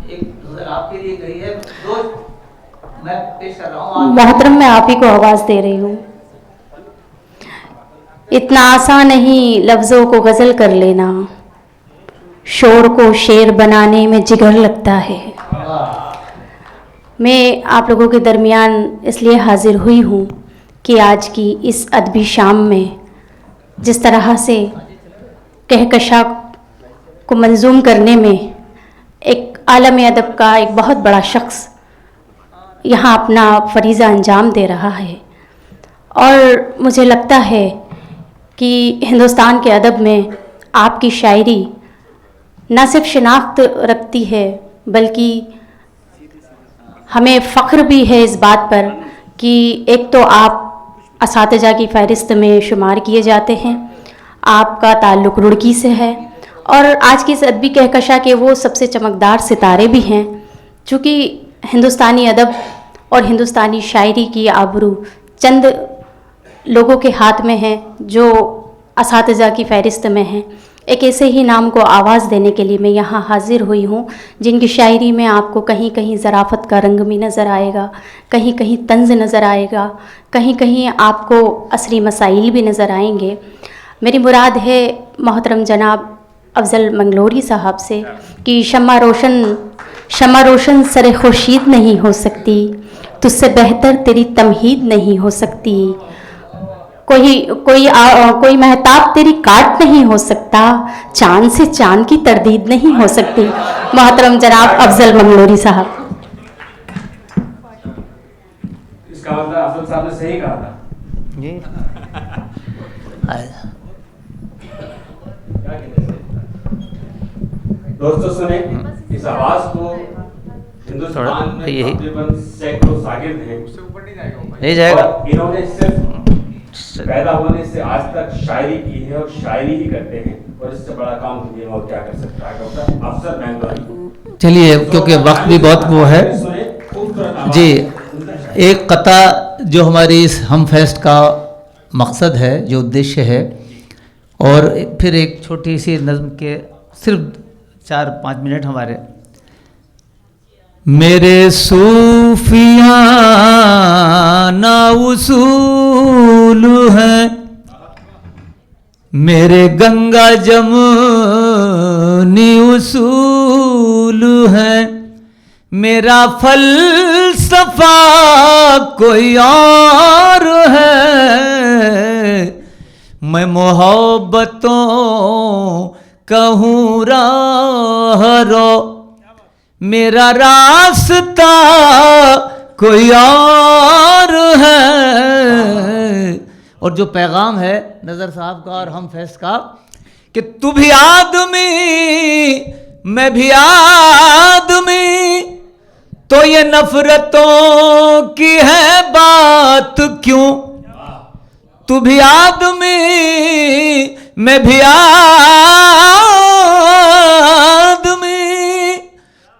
आपके लिए कही है दो मैं पेश कर रहा हूँ। मोहतरम, मैं आप ही को आवाज़ दे रही हूँ। इतना आसान नहीं लफ्ज़ों को गज़ल कर लेना, शोर को शेर बनाने में जिगर लगता है। मैं आप लोगों के दरमियान इसलिए हाजिर हुई हूँ कि आज की इस अदबी शाम में जिस तरह से कहकशा को मंजूम करने में एक आलम अदब का एक बहुत बड़ा शख्स यहाँ अपना फरीज़ा अंजाम दे रहा है, और मुझे लगता है कि हिंदुस्तान के अदब में आपकी शायरी न सिर्फ शिनाख्त रखती है बल्कि हमें फ़ख्र भी है इस बात पर कि एक तो आप असातिज़ा की फ़हरिस्त में शुमार किए जाते हैं, आपका ताल्लुक़ रुड़की से है, और आज की इस अदबी कहकशा के वो सबसे चमकदार सितारे भी हैं। चूँकि हिंदुस्तानी अदब और हिंदुस्तानी शायरी की आबरू चंद लोगों के हाथ में है जो असातिज़ा की फ़हरिस्त में हैं। एक ऐसे ही नाम को आवाज़ देने के लिए मैं यहाँ हाजिर हुई हूँ जिनकी शायरी में आपको कहीं कहीं ज़राफ़त का रंग भी नज़र आएगा, कहीं कहीं तंज़ नज़र आएगा, कहीं कहीं आपको असरी मसाइल भी नज़र आएंगे। मेरी मुराद है मोहतरम जनाब अफ़ज़ल मंगलोरी साहब से कि शम्मा रोशन सरे खुर्शीद नहीं हो सकती, तुझसे बेहतर तेरी तमहीद नहीं हो सकती, कोई महताब तेरी काट नहीं हो सकता, चांद से चांद की तरदीद नहीं हो सकती। मोहतरम जनाब अफ़ज़ल मंगलोरी साहब। इसका मतलब अफ़ज़ल साहब ने सही कहा था जी। दोस्तों सुने इस आवाज को हिंदुस्तान में तकरीबन सैकड़ों शागिर्द हैं, नहीं जाएगा। और इन्होंने सिर्फ पैदा होने से आज तक शायरी की है और शायरी ही करते हैं, और इससे बड़ा काम दुनिया में और क्या कर सकता है डॉक्टर अफ़ज़ल मंगलोरी। चलिए, क्योंकि वक्त भी बहुत वो है जी, एक कता जो हमारी इस हम फेस्ट का मकसद है, जो उद्देश्य है, और फिर एक छोटी सी नज़्म के सिर्फ 4-5 मिनट हमारे। मेरे सूफियाना उसूल हैं, मेरे गंगा जमुनी उसूल हैं, मेरा फलसफा कोई और है, मैं मोहब्बतों कहूँ राहरो, मेरा रास्ता कोई और है। और जो पैगाम है नज़र साहब का और हम फैज़ का कि तू भी आदमी मैं भी आदमी, तो ये नफरतों की है बात क्यों, तू भी आदमी मैं भी आदमी,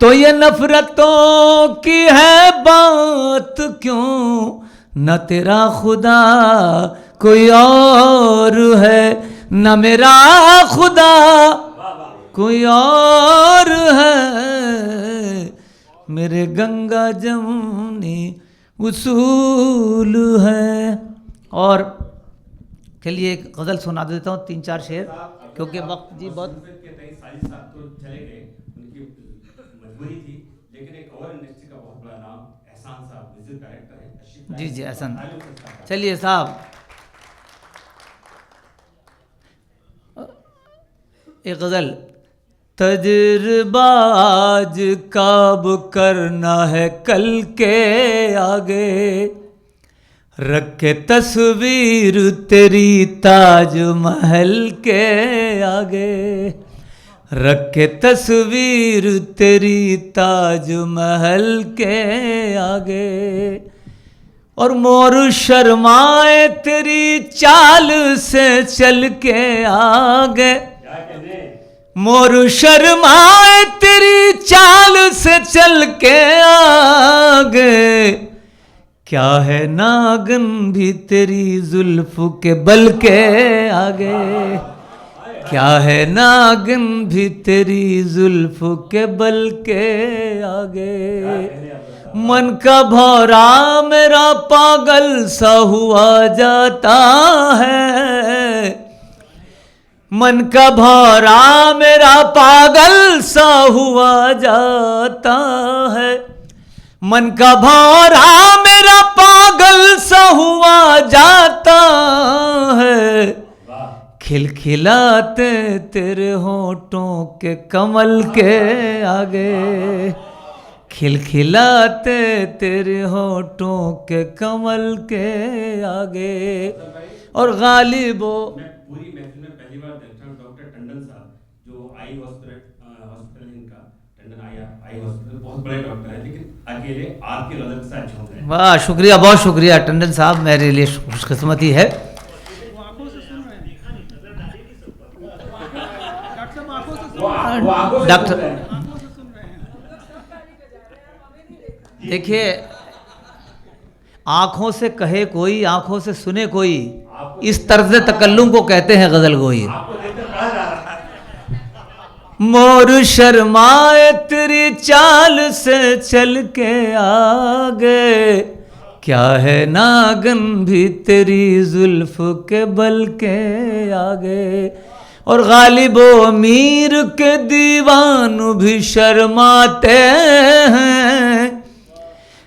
तो ये नफरतों की है बात क्यों, न तेरा खुदा कोई और है, न मेरा खुदा कोई और है, मेरे गंगा जमुनी उसूल है। और चलिए एक गज़ल सुना देता हूँ, 3-4 शेर, क्योंकि वक्त जी बहुत चले गए, उनकी मजबूरी थी, लेकिन एक और इंडस्ट्री का बहुत बड़ा नाम एहसान साहब म्यूजिक डायरेक्टर है। जी जी एहसान, चलिए साहब एक गज़ल। तजर्बाज काब करना है कल के आगे, रखे तस्वीर तेरी ताज महल के आगे, रखे तस्वीर तेरी ताज महल के आगे, और मोर शर्माए तेरी चाल से चल के आगे, मोर शर्माए तेरी चाल से चल के आगे, क्या है नागन भी तेरी जुल्फ के बल के आगे, क्या है नागिन भी तेरी जुल्फ के बल के आगे। मन का भौरा मेरा पागल सा हुआ जाता है, मन का भौरा मेरा पागल सा हुआ जाता है, मन का भौरा मेरा पागल सा हुआ जाता है। खिलखिलाते तेरे होठों के कमल के आगे, खिलखिलाते तेरे होठों के कमल के आगे। और गालिबो मैं पूरी महफिल में पहली बार देखता हूँ डॉक्टर टंडन साहब, जो आई हॉस्पिटल इनका टंडन आई हॉस्पिटल, बहुत बड़े डॉक्टर हैं, लेकिन अकेले आपकी नजर के साथ झूम रहे हैं। वाह, शुक्रिया, बहुत शुक्रिया टंडन साहब, मेरे लिए खुशकिस्मती है। डॉक्टर देखिए, आंखों से कहे कोई, आंखों से सुने कोई, इस तर्ज तकल्लुम को कहते हैं गजल गोई। मोर शर्माए तेरी चाल से चल के आगे, क्या है नागन भी तेरी जुल्फ के बल के आगे। और गालिबो अमीर के दीवान भी शर्माते हैं,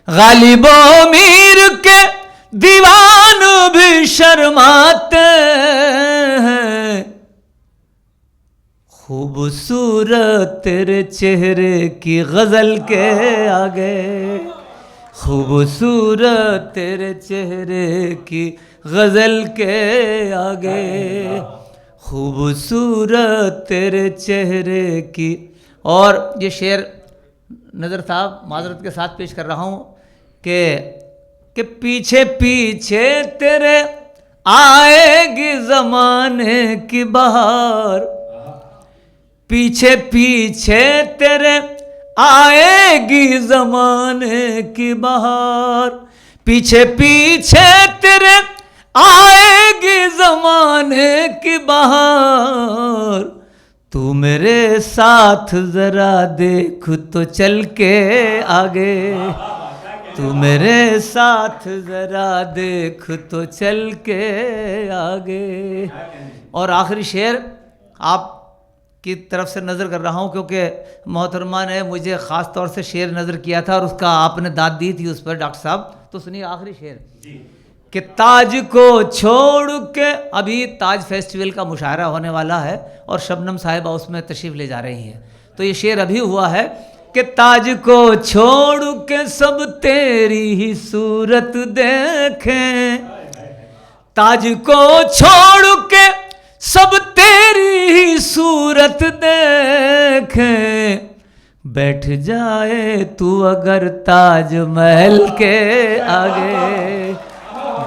गालिबो अमीर के दीवान भी शर्माते हैं। खूबसूरत तेरे चेहरे की गजल के आगे, खूबसूरत तेरे चेहरे की गजल के आगे, खूबसूरत तेरे चेहरे की। और ये शेर नज़र साहब माजरत के साथ पेश कर रहा हूँ कि पीछे पीछे तेरे आएगी ज़माने की बहार, पीछे पीछे तेरे आएगी ज़माने की बहार, पीछे पीछे तेरे आएगी ज़माने की बहार। तू मेरे साथ ज़रा देख तो चल के आगे, तू मेरे साथ ज़रा देख तो चल के आगे। और आखिरी शेर आप की तरफ से नज़र कर रहा हूँ, क्योंकि मोहतरमा ने मुझे ख़ास तौर से शेर नज़र किया था और उसका आपने दाद दी थी उस पर डॉक्टर साहब। तो सुनिए आखिरी शेर कि ताज को छोड़ के, अभी ताज फेस्टिवल का मुशायरा होने वाला है और शबनम साहिबा उसमें तशरीफ़ ले जा रही हैं, तो ये शेर अभी हुआ है कि ताज को छोड़ के सब तेरी ही सूरत देखें, ताज को छोड़ के सब तेरी ही सूरत देखें। बैठ जाए तू अगर ताज महल के आगे,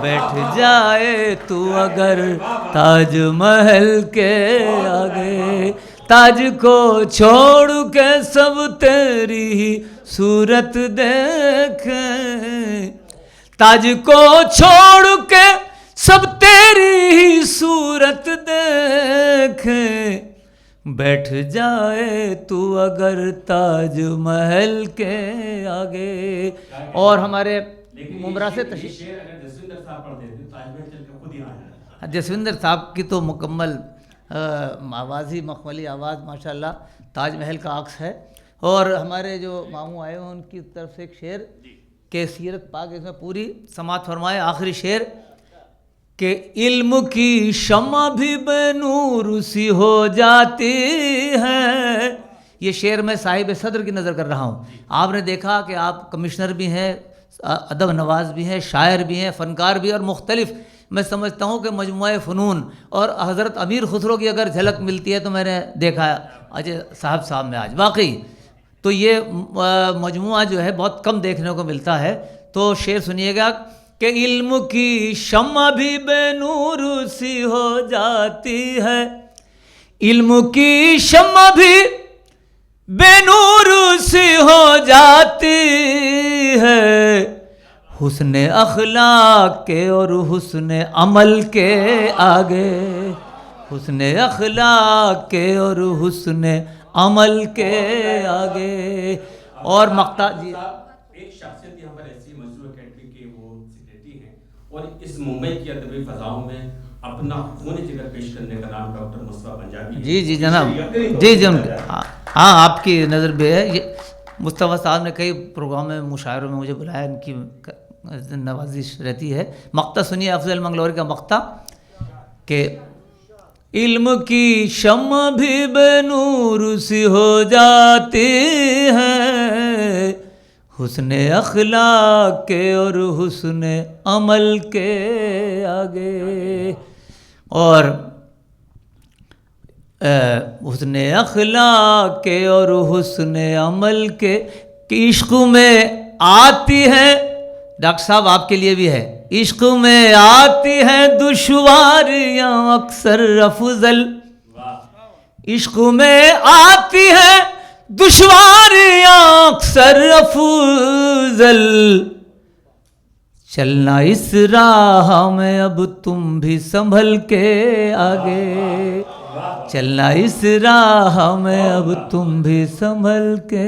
बैठ जाए तू अगर ताज महल के आगे। ताज को छोड़ के सब तेरी ही सूरत देखें, ताज को छोड़ के सब तेरी ही सूरत देखें। बैठ जाए तू अगर ताज महल के आगे। और हमारे मुमरा से जसविंदर साहब की तो मुकम्मल आवाज़ी मखमली आवाज़ माशाल्लाह ताजमहल का अक्स है। और हमारे जो मामू आए हैं उनकी तरफ से एक शेर के सीरत पाक, इसमें पूरी समात फरमाए। आखिरी शेर कि इल्म की शम्मा भी बेनूर सी हो जाती है। ये शेर मैं साहिब सदर की नज़र कर रहा हूँ। आपने देखा कि आप कमिश्नर भी हैं, अदब नवाज भी हैं, शायर भी हैं, फ़नकार भी, और मुख्तलिफ मैं समझता हूँ कि मजमुआ फ़नून और हज़रत अमीर खुसरो की अगर झलक मिलती है तो मैंने देखा अजय साहब में आज वाकई तो ये मजमुआ जो है बहुत कम देखने को मिलता है। तो शेर सुनिएगा कि इल्म की शम्मा भी बेनूर सी हो जाती है, इल्म की शम्मा भी बेनूर सी हो जाती है। हुस्न अखलाक के और हुस्न अमल के आगे, हुस्न अखलाक के और हुस्न अमल के आगे। और मक्ता जी एक शख्सियत यहाँ पर ऐसी मजदूर अकेडमी के वो सेक्रेटरी हैं और इस मुंबई की अदबी फजाओं में अपना खून जिगर पेश करने का नाम डॉक्टर मुस्तफा पंजाबी है। जी जी जनाब, जी जी हाँ आपकी नज़र में है। ये मुस्तफ़ा साहब ने कई प्रोग्राम में मुशायरों में मुझे बुलाया, इनकी नवाजिश रहती है। मक्ता सुनिए अफजल मंगलौरी का मक्ता कि इल्म की शम्मा भी बेनूर सी हो जाती है, हुस्न अखलाक के और हुस्न अमल के आगे। और हुस्न अखलाक के और हुस्न अमल के इश्क में आती है, डॉक्टर साहब आपके लिए भी है, इश्क में आती है दुश्वारियाँ अक्सर अफजल, इश्क में आती है दुश्वारियाँ अक्सर अफजल, चलना इस राह में अब तुम भी संभल के आगे, चलना इस राह में अब तुम भी संभल के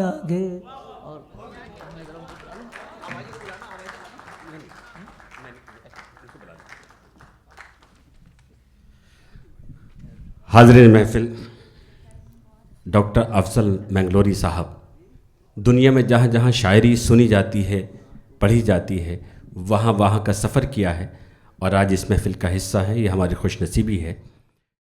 आगे। हाज़रीन महफिल, डॉक्टर अफजल मंगलौरी साहब दुनिया में जहाँ जहाँ शायरी सुनी जाती है, पढ़ी जाती है, वहाँ वहाँ का सफ़र किया है और आज इस महफिल का हिस्सा है। ये हमारी खुशनसीबी है।